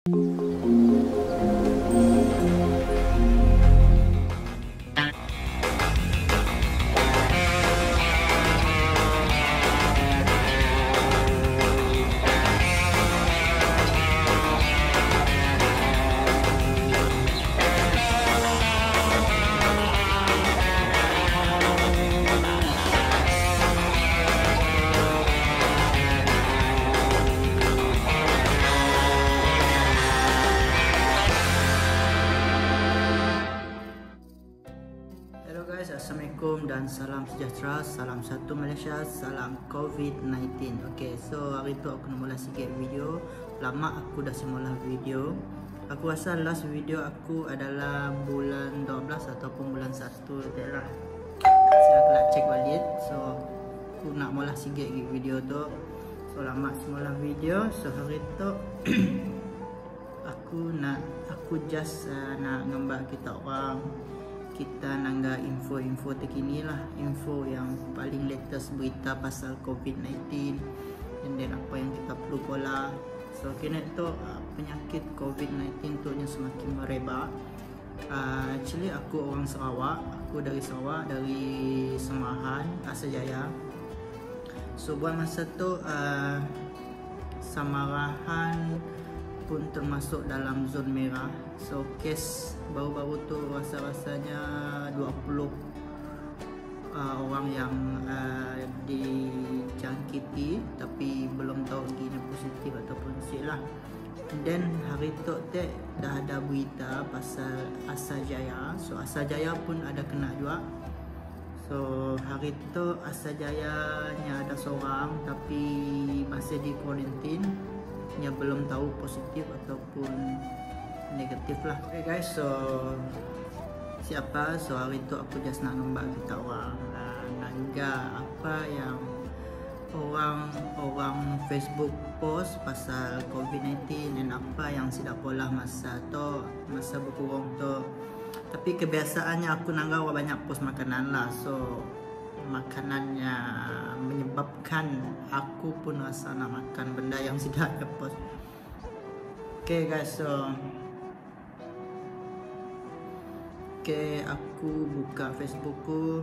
Hello guys, Assalamualaikum dan salam sejahtera, salam satu Malaysia, salam COVID-19. Okay, so hari tu aku nak mula sikit video. Lama aku dah semula video. Aku rasa last video aku adalah bulan 12 ataupun bulan 1 lah. So aku nak check balik. So aku nak mula sikit video tu. So lama semula video. So hari tu aku just nak gambar kita orang. Kita nangga info-info terkini lah, info yang paling latest berita pasal COVID-19 dan then apa yang kita perlu pola. So kena tu penyakit COVID-19 tu yang semakin merebak. Actually aku orang Sarawak, aku dari Sarawak, dari Semahan, Asajaya. So buat masa tu Samarahan pun termasuk dalam zon merah. So kes baru-baru tu rasa-rasanya 20 orang yang dijangkiti, tapi belum tahu lagi ni positif ataupun sial lah. Dan hari tu dah ada berita pasal Asajaya. So Asajaya pun ada kena juga. So hari tu Asajaya nya ada seorang tapi masih di kuarantin, nya belum tahu positif ataupun negatif lah. Okay guys, so siapa? So hari tu aku just nak nampak kita orang nangga apa yang orang Facebook post pasal COVID-19 dan apa yang sidak pola masa berkurang tu. Tapi kebiasaannya aku nangga banyak post makanan lah. So makanannya menyebabkan aku pun rasa nak makan benda yang sidak ada post. Okay guys, so aku buka Facebookku.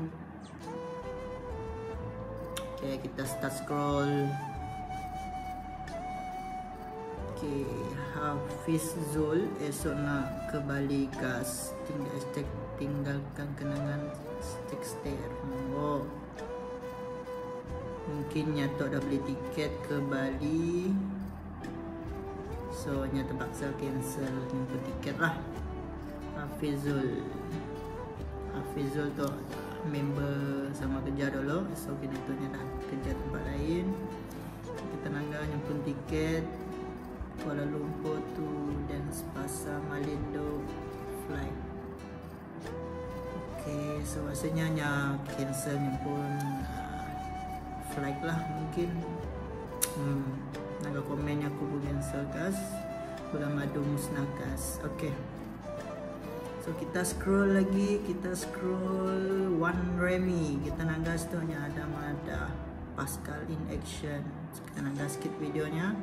Kita start scroll. Hafiz Zul esok nak ke Bali gas, tinggalkan kenangan stay at home. Mungkin nyatok dah beli tiket ke Bali, so nya terpaksa cancel jemput tiket lah. Hafizul tu member sama kerja dulu. So kita tu dah kerja tempat lain. Kita nangga nyemput tiket Kuala Lumpur tu Dance Pasar Malindo flight. Okay, so rasanya nya cancel nyemput flight lah mungkin. Nangga komen aku pun cancel kas. Bulan madu musnakas. Okay, so kita scroll lagi, kita scroll One Remy. Kita nangga setelahnya ada Mada Pascal in action. So, kita nangga skip videonya.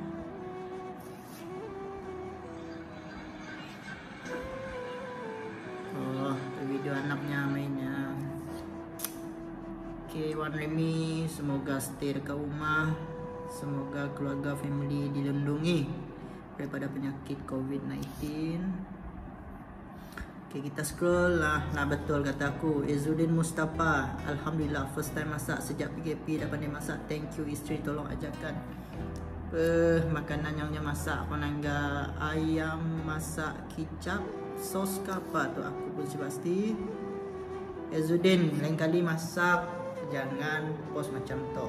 Oh, video anaknya mainnya. Okay, One Remy, semoga stay dekat rumah. Semoga keluarga family dilindungi daripada penyakit COVID-19. Okay, kita scroll lah. Nah betul kata aku, Izzuddin Mustafa, Alhamdulillah first time masak sejak PKP, dah pandai masak. Thank you isteri, tolong ajarkan makanan yang dia masak. Aku nangga ayam masak kicap sos ke apa tu aku pun si pasti. Izzuddin, lain kali masak jangan post macam tu.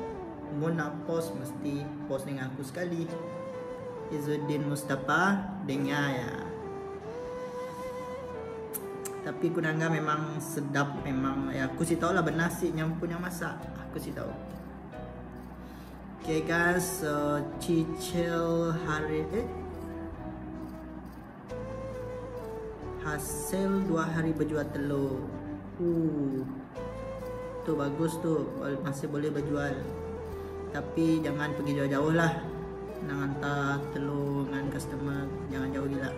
Mun nak post mesti post dengan aku sekali. Izzuddin Mustafa dengar ya. Tapi kunangga memang sedap, memang ya aku sih tahu lah bernasi nyampun yang masak. Aku sih tahu. Okay guys, so cicil hari hasil 2 hari berjual telur. Tu bagus tu, masih boleh berjual. Tapi jangan pergi jauh-jauh lah. nak hantar telur dengan customer, jangan jauh gila.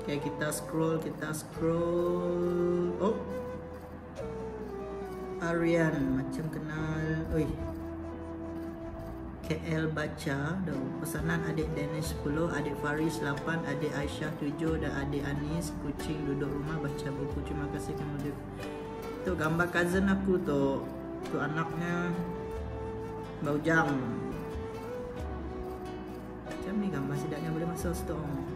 Okay, kita scroll. Oh, Aryan macam kenal. Oi, KL baca pesanan adik Dennis 10, adik Faris 8, adik Aisyah 7 dan adik Anis kucing duduk rumah baca buku. Terima kasih kemudian. Tu gambar cousin aku tu anaknya bau jam. Macam ni gambar sedapnya boleh masuk store.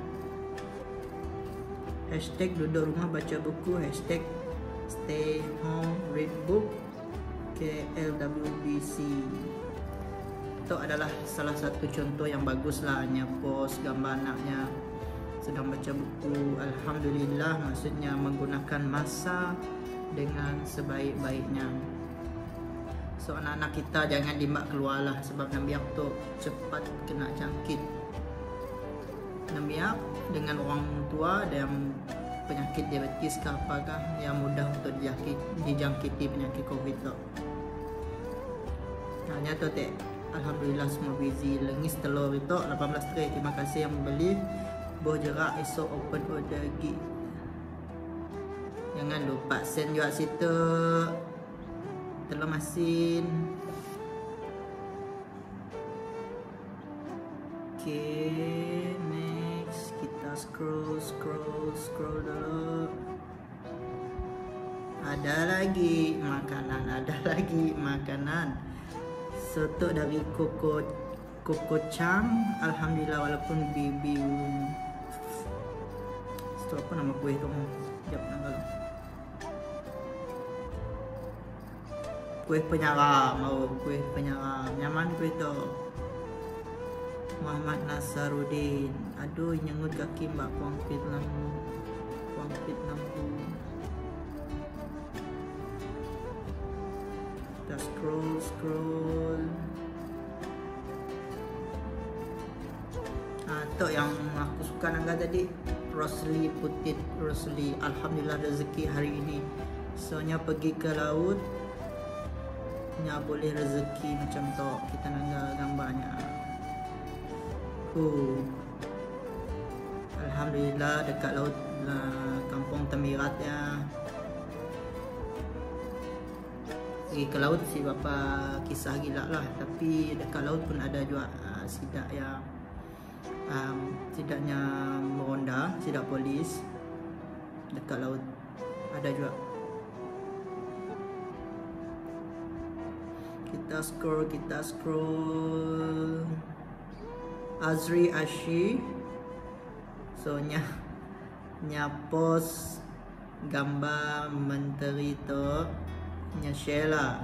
Hashtag duduk rumah baca buku, hashtag stay home read book, KLWBC. Itu adalah salah satu contoh yang bagus lah, hanya post gambar anaknya sedang baca buku. Alhamdulillah, maksudnya menggunakan masa dengan sebaik-baiknya. So anak-anak kita jangan dimak keluar lah, sebab nambiak tu cepat kena jangkit. Nambiak dengan orang tua ada yang penyakit diabetes ke apakah yang mudah untuk dijangkiti penyakit COVID tu. Hanya tu teh. Alhamdulillah semua busy. Lengis telur itu 18 tray. Terima kasih yang membeli. Boh jerak esok open order gig. Jangan lupa send juga situ telur masin. Okay, next kita scroll dulu. Ada lagi makanan. Soto dari Koko Chang. Alhamdulillah, walaupun bibi itu apa nama kuih tu? Sekejap nak kalau kuih penyaram. Nyaman kuih tu. Muhammad Nasaruddin. Aduh, nyengut kaki mbak kuangkit lampu. Kita scroll. Tu yang aku suka nangga tadi, Rosli. Alhamdulillah rezeki hari ini. Soalnya pergi ke laut, nya boleh rezeki macam tu. Kita nangga gambarnya. Alhamdulillah dekat laut kampung Temirat ya. Pergi ke laut si bapa kisah gila lah, tapi dekat laut pun ada juga sidak yang sidaknya meronda, sidak polis dekat laut ada juga. Kita scroll. Azri Ashi, so nya post gambar menteri tu, nya share lah,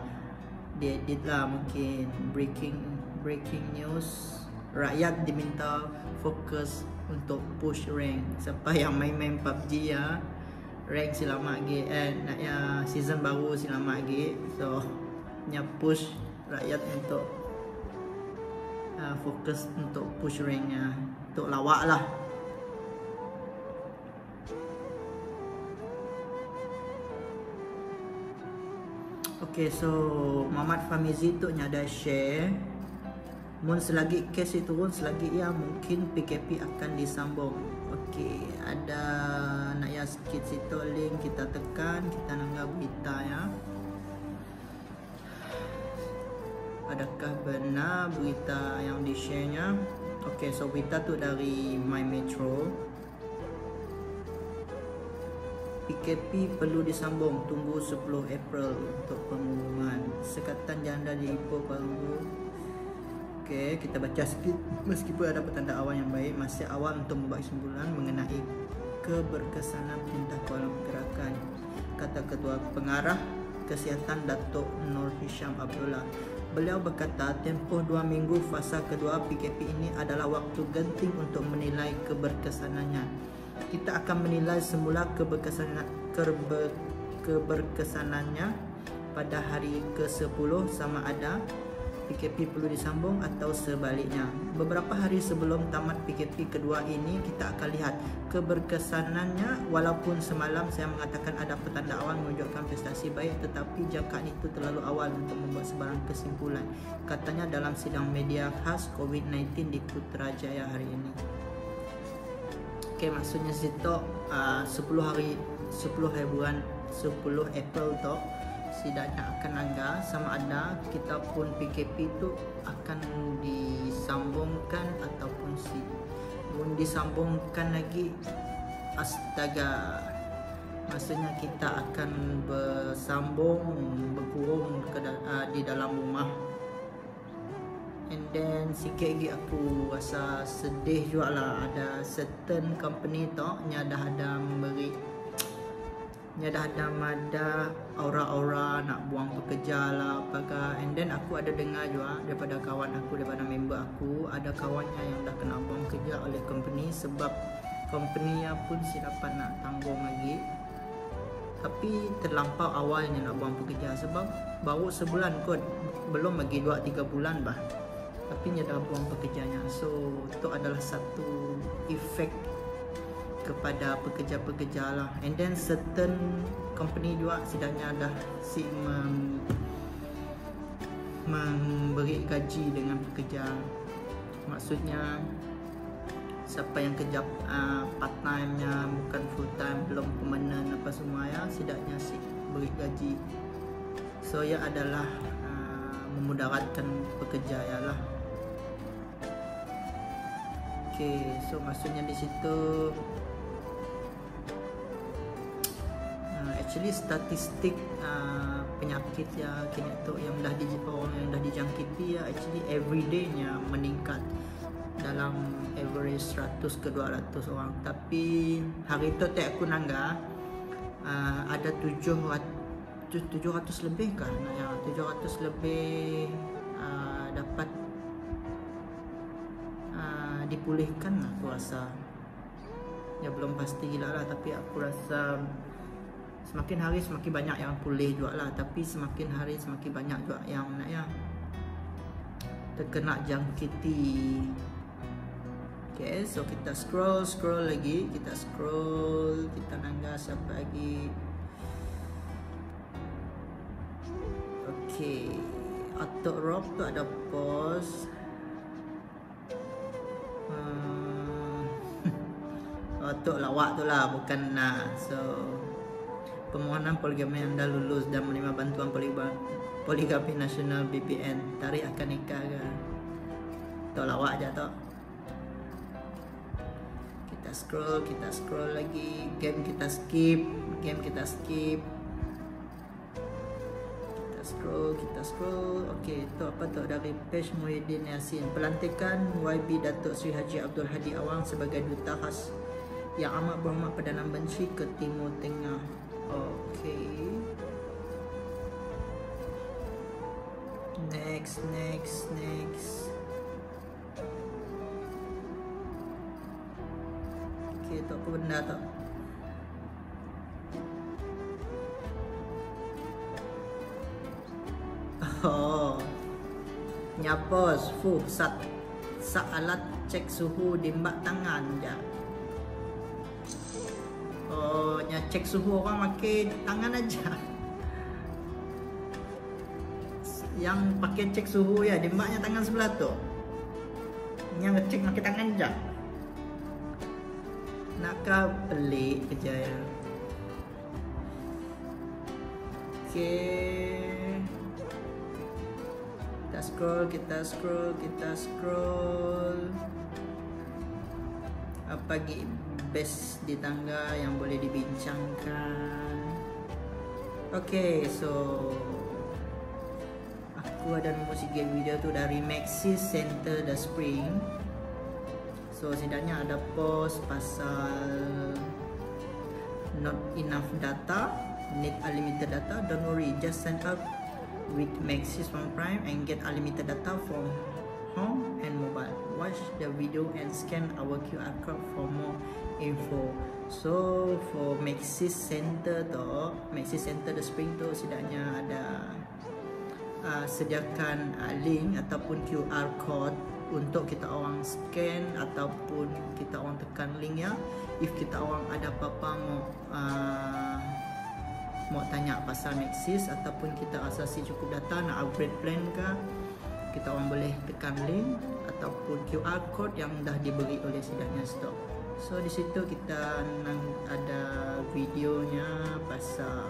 diedit lah mungkin. Breaking news, rakyat diminta fokus untuk push rank. Siapa yang main PUBG ya, rank selamat lagi, nak ya season baru selamat lagi. So nya push rakyat untuk fokus untuk push ranknya, untuk lawak lah. Okay, so Muhammad Famizi tu ada share. Mun selagi kes itu turun selagi ya, mungkin PKP akan disambung. Okay, ada nak ya sikit situ link kita tekan, kita nanggap berita ya. Adakah benar berita yang di-share-nya? Okay, so berita tu dari My Metro. PKP perlu disambung, tunggu 10 April untuk pengumuman. Sekatan Janda di Ipoh Baru. Okay, kita baca sikit. Meskipun ada petanda awal yang baik, masih awal untuk membuat kesimpulan mengenai keberkesanan perintah Kuala Pergerakan, kata Ketua Pengarah Kesihatan Datuk Nur Hisham Abdullah. Beliau berkata, tempoh 2 minggu fasa kedua PKP ini adalah waktu genting untuk menilai keberkesanannya. Kita akan menilai semula keberkesanannya pada hari ke-10 sama ada PKP perlu disambung atau sebaliknya. Beberapa hari sebelum tamat PKP kedua ini, kita akan lihat keberkesanannya. Walaupun semalam saya mengatakan ada petanda awal menunjukkan prestasi baik, tetapi jangkaan itu terlalu awal untuk membuat sebarang kesimpulan, katanya dalam sidang media khas COVID-19 di Putrajaya hari ini. Maksudnya situ 10 April tu sidaknya akan langgar sama ada kita pun PKP tu akan disambungkan ataupun disambungkan lagi. Astaga, maksudnya kita akan berkurung di dalam rumah. And then sikit lagi aku rasa sedih juga lah, ada certain company tu dah ada aura-aura nak buang pekerja lah apa. And then aku ada dengar juga daripada kawan aku, daripada member aku, ada kawannya yang dah kena buang kerja oleh company sebab company pun si dapat nak tanggung lagi, tapi terlampau awalnya nak buang pekerja sebab baru sebulan kot, belum lagi 2-3 bulan bah, tapi dia dah buang pekerjanya. So itu adalah satu efek kepada pekerja-pekerja lah. And then certain company juga sedangnya dah memberi gaji dengan pekerja. Maksudnya siapa yang kerja part time nya, bukan full time, belum permanent apa semua ya, sedangnya beri gaji. So ya adalah memudaratkan pekerja ya lah. So maksudnya di situ actually statistik penyakit ya kini tu yang dah dijangkiti ya, actually everyday-nya meningkat dalam average 100 ke 200 orang. Tapi hari tu aku nangga ada 700 lebih kan ya, 700 lebih dapat dipulihkan lah, aku rasa. Ya belum pasti gila lah, tapi aku rasa semakin hari semakin banyak yang pulih juga lah, tapi semakin hari semakin banyak juga yang terkena jangkiti. So kita scroll lagi, kita nangga siapa lagi. Atok Rob tu ada post Atok lawak tu lah, bukan so permohonan poligami anda lulus dan menerima bantuan poligami nasional BPN, tarik akan nikah ke? Atok lawak je tu. Kita scroll lagi. Game kita skip. Kita scroll. Tu apa tu, dari page Muhyiddin Yassin. Pelantikan YB Datuk Seri Haji Abdul Hadi Awang sebagai duta khas yang amat berhormat Perdana Menteri ke Timur Tengah. Next. Tu apa benda tu? Nyapos alat cek suhu di mbak tangan je. Cek suhu orang pakai tangan aja. Yang pakai cek suhu ya di mbaknya tangan sebelah tu. Yang ngecek pakai tangan je. Nakal pelik kerja ya. Kita scroll. Apa lagi best di tangga yang boleh dibincangkan? So aku ada musik video tu dari Maxis Center The Spring. So setidaknya ada post pasal not enough data, need unlimited data. Don't worry, just sign up with Maxis One Prime and get unlimited data from home and mobile. Watch the video and scan our QR code for more info. So for Maxis Center The Spring tu setidaknya ada sediakan link ataupun QR code untuk kita orang scan ataupun kita orang tekan link ya. If kita orang ada apa-apa mau tanya pasal Maxis ataupun kita rasa si cukup data nak upgrade plan ke, kita orang boleh tekan link ataupun QR code yang dah diberi oleh Sidaknya Store. So di situ kita ada videonya pasal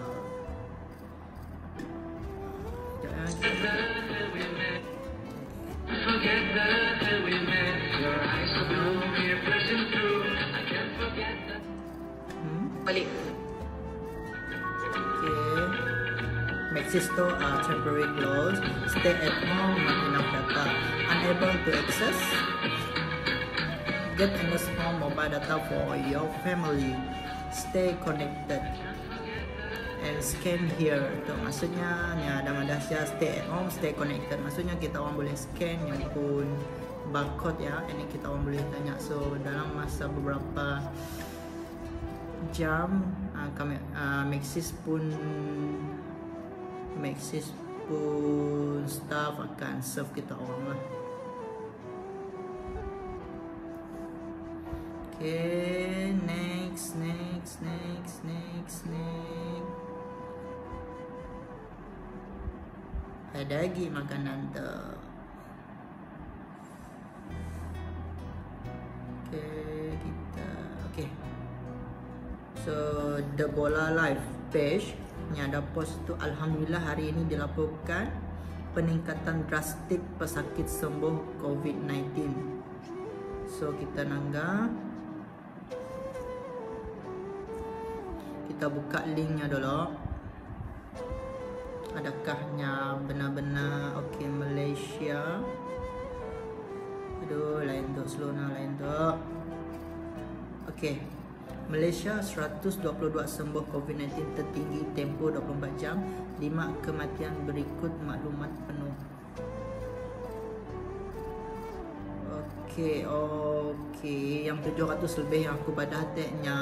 balik. Okay. Maxis Store are temporary closed. Stay at home, not enough data. Unable to access. Get enough home mobile data for your family. Stay connected. And scan here. Itu maksudnya ni ada madasya stay at home, stay connected. Maksudnya kita orang boleh scan yang pun barcode ya. Ini kita orang boleh tanya. So dalam masa beberapa jam Maxis pun staff akan serve kita orang lah. Okay, next. Ada lagi makanan tu. Okay. So The Bola Live page yang ada post tu, alhamdulillah hari ini dilaporkan peningkatan drastik pesakit sembuh COVID-19. So kita nangga, kita buka linknya dulu. Adakahnya benar-benar okey Malaysia? Aduh, lain tu, slow na lain tu. Okey. Malaysia 122 sembuh COVID-19 tertinggi tempoh 24 jam. 5 kematian berikut maklumat penuh. Okey, yang 700 lebih yang aku badah teknya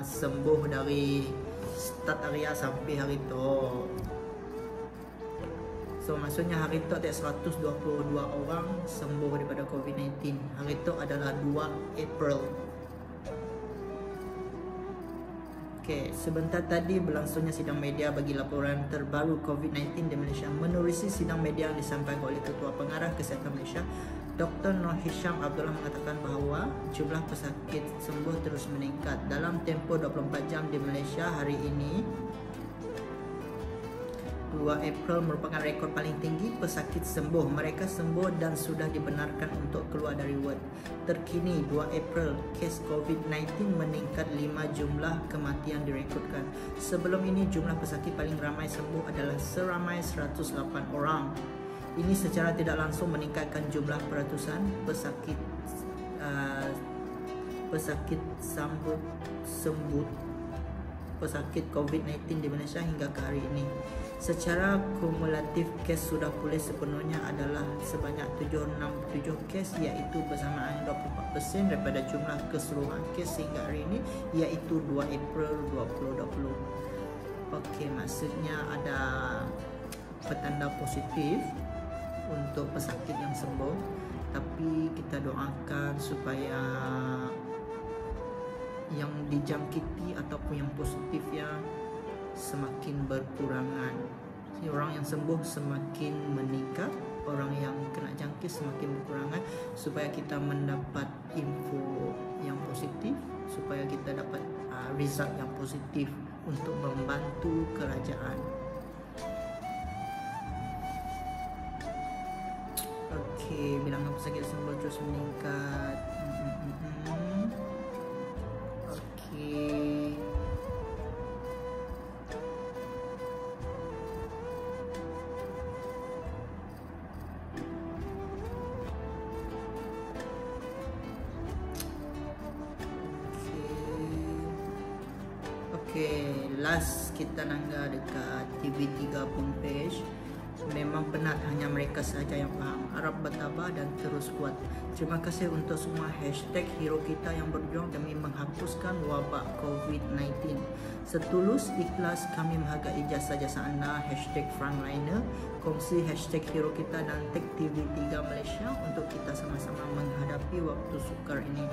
sembuh dari start area sampai hari tu. So maksudnya hari tu ada 122 orang sembuh daripada COVID-19. Hari tu adalah 2 April. Okay, sebentar tadi berlangsungnya sidang media bagi laporan terbaru COVID-19 di Malaysia. Menerusi sidang media yang disampaikan oleh Ketua Pengarah Kesihatan Malaysia, Dr. Noor Hisham Abdullah mengatakan bahawa jumlah pesakit sembuh terus meningkat. Dalam tempoh 24 jam di Malaysia hari ini, 2 April merupakan rekod paling tinggi pesakit sembuh. Mereka sembuh dan sudah dibenarkan untuk keluar dari ward. Terkini 2 April, kes COVID-19 meningkat 5 jumlah kematian direkodkan. Sebelum ini jumlah pesakit paling ramai sembuh adalah seramai 108 orang. Ini secara tidak langsung meningkatkan jumlah peratusan pesakit pesakit COVID-19 di Malaysia hingga ke hari ini. Secara kumulatif kes sudah pulih sepenuhnya adalah sebanyak 767 kes, iaitu bersamaan 24% daripada jumlah keseluruhan kes hingga hari ini, iaitu 2 April 2020. Okey, maksudnya ada petanda positif untuk pesakit yang sembuh, tapi kita doakan supaya yang dijangkiti ataupun yang positif yang semakin berkurangan. Orang yang sembuh semakin meningkat, orang yang kena jangkit semakin berkurangan, supaya kita mendapat info yang positif, supaya kita dapat result yang positif untuk membantu kerajaan. Okey, bilangan pesakit sembuh terus meningkat. Okey. Okay, last kita nangga dekat TV3 page. Memang penat, hanya mereka sahaja yang faham. harap bertabah dan terus kuat. Terima kasih untuk semua hashtag hero kita yang berjuang demi menghapuskan wabak COVID-19. Setulus ikhlas kami menghargai jasa-jasa anda. Hashtag frontliner. Kongsi hashtag hero kita dan tag TV3 Malaysia untuk kita sama-sama menghadapi waktu sukar ini.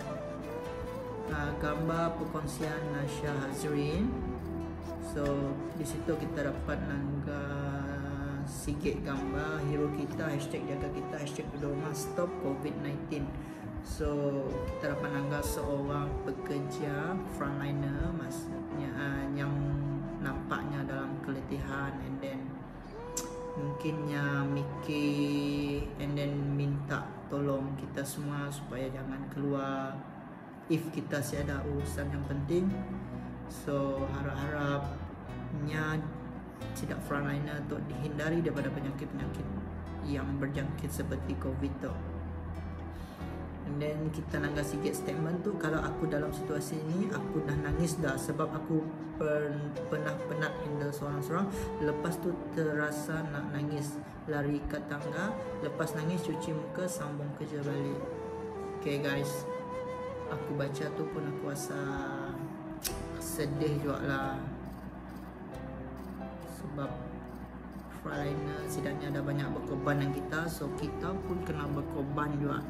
Gambar perkongsian Nasha Hazrin. So di situ kita dapat sikit gambar hero kita, hashtag jaga kita, hashtag berdoa stop COVID-19. So kita dapat nanggap seorang pekerja frontliner, maksudnya yang nampaknya dalam keletihan, and then mungkinnya mikir and then minta tolong kita semua supaya jangan keluar if kita ada urusan yang penting. So harap-harapnya tidak frontliner untuk dihindari daripada penyakit-penyakit yang berjangkit seperti COVID tu. And then kita nangga sikit statement tu, kalau aku dalam situasi ini aku dah nangis dah sebab aku pernah penat handle seorang-seorang. Lepas tu terasa nak nangis, lari ke tangga, lepas nangis cuci muka, sambung kerja balik. Okay guys, aku baca tu pun aku rasa sedih juga lah, sebab frontliner setidaknya ada banyak berkorban dengan kita, so kita pun kena berkorban juga.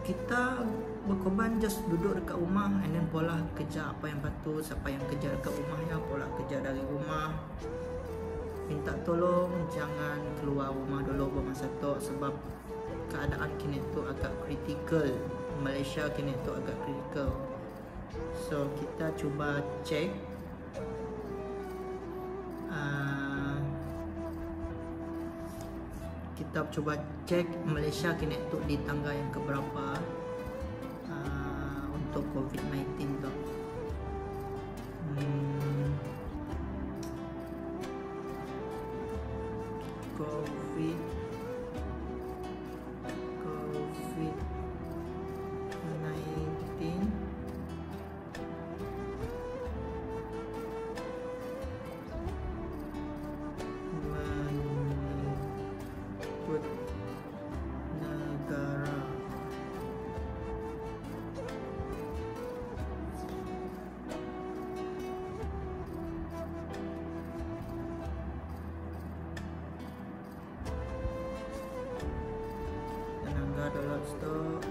Kita berkorban just duduk dekat rumah and then pola kerja apa yang patut. Siapa yang kerja dekat rumahnya pola kerja dari rumah. Minta tolong jangan keluar rumah dulu bermasa tu sebab keadaan kini tu agak kritikal. Malaysia kini tu agak kritikal. So kita cuba cek Malaysia kini tu di tangga yang keberapa untuk COVID-19 tu. Download stok,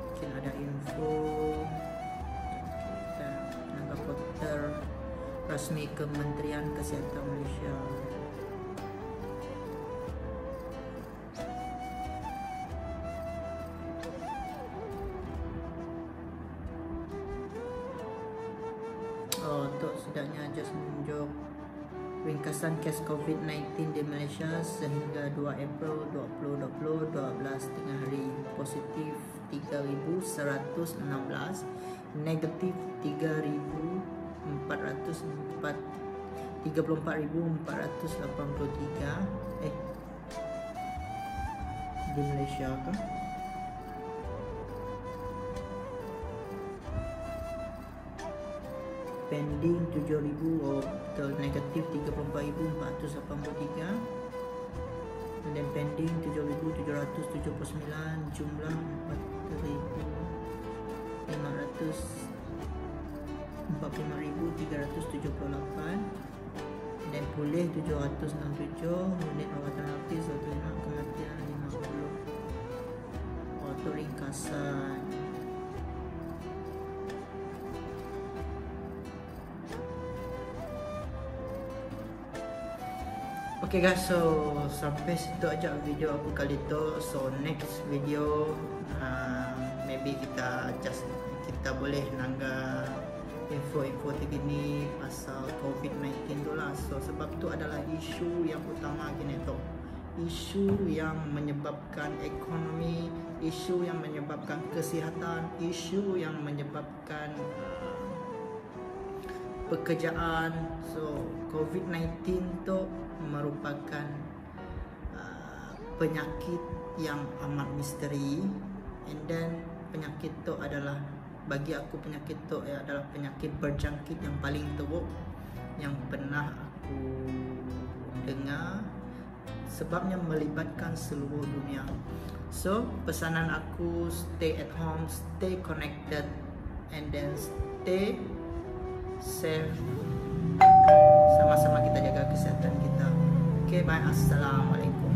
mungkin ada info dan naga portal rasmi Kementerian Kesihatan Malaysia. Untuk setidaknya just menunjuk ringkasan kes COVID-19 di Malaysia sehingga 2 April 2020, 12 tengah hari. Positif 3,116, negatif 34,483 di Malaysia kan. Pending 7,000, negatif 34,483, dan pending 7,779, jumlah 4,545,378, dan pulih 767, unit rawatan lapis 105, kematian 50. Untuk ringkasan okay guys, so sampai situ aja video aku kali itu. So next video maybe kita boleh nangga info-info terkini pasal COVID-19 tu lah. So sebab tu adalah isu yang utama gini tu, isu yang menyebabkan ekonomi, isu yang menyebabkan kesihatan, isu yang menyebabkan pekerjaan. So COVID-19 tu merupakan penyakit yang amat misteri, and then penyakit tu adalah, bagi aku penyakit tu adalah penyakit berjangkit yang paling teruk yang pernah aku dengar sebabnya melibatkan seluruh dunia. So pesanan aku, stay at home, stay connected, and then stay safe. Sama-sama kita jaga kesehatan kita. Okay, bye. Assalamualaikum.